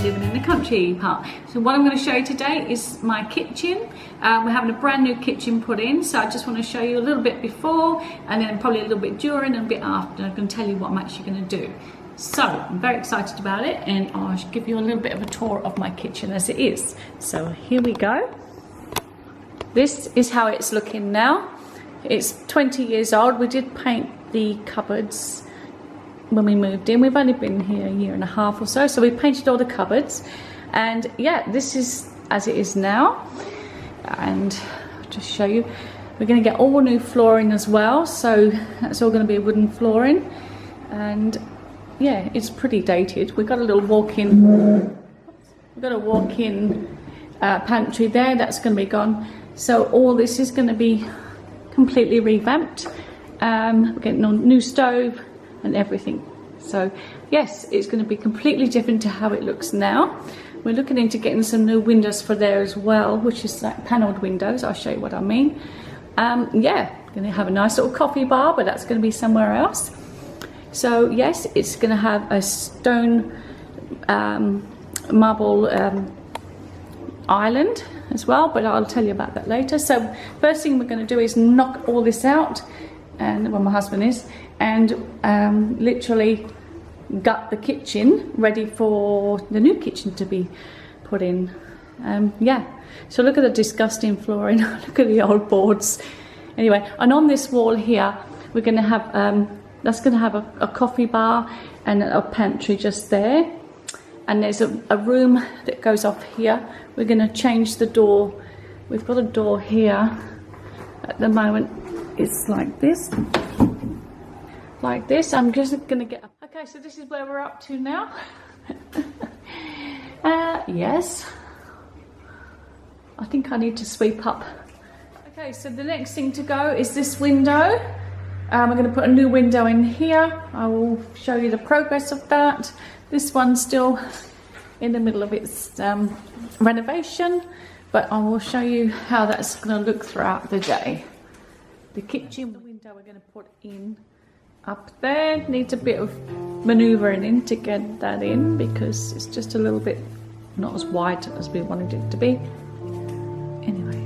living in the country part. So what I'm going to show you today is my kitchen. We're having a brand new kitchen put in, so I just want to show you a little bit before and then probably a little bit during and a bit after. I'm going to tell you what I'm actually going to do. So I'm very excited about it, and I'll give you a little bit of a tour of my kitchen as it is. So here we go. This is how it's looking now. It's 20 years old. We did paint the cupboards when we moved in. We've only been here a year and a half or so, so we painted all the cupboards, and yeah, this is as it is now. And I'll just show you, we're going to get all new flooring as well, so that's all going to be wooden flooring. And yeah, it's pretty dated. We've got a little walk-in pantry there, that's going to be gone. So all this is going to be completely revamped. We're getting a new stove and everything. So yes, it's going to be completely different to how it looks now. We're looking into getting some new windows for there as well, which is like panelled windows. I'll show you what I mean. Yeah, going to have a nice little coffee bar, but that's going to be somewhere else. So yes, it's going to have a stone marble island as well, but I'll tell you about that later. So first thing we're going to do is knock all this out, and well, my husband is, and literally gut the kitchen ready for the new kitchen to be put in. Yeah, so look at the disgusting flooring. Look at the old boards. Anyway, and on this wall here we're going to have that's going to have a coffee bar and a pantry just there. And there's a room that goes off here. We're going to change the door. We've got a door here. At the moment, it's like this. Like this. I'm just going to get up. Okay, so this is where we're up to now. Yes. I think I need to sweep up. Okay, so the next thing to go is this window. We're going to put a new window in here. I will show you the progress of that. This one's still in the middle of its renovation, but I will show you how that's going to look throughout the day. The kitchen window we're going to put in up there. Needs a bit of manoeuvring in to get that in, because it's just a little bit not as wide as we wanted it to be. Anyway,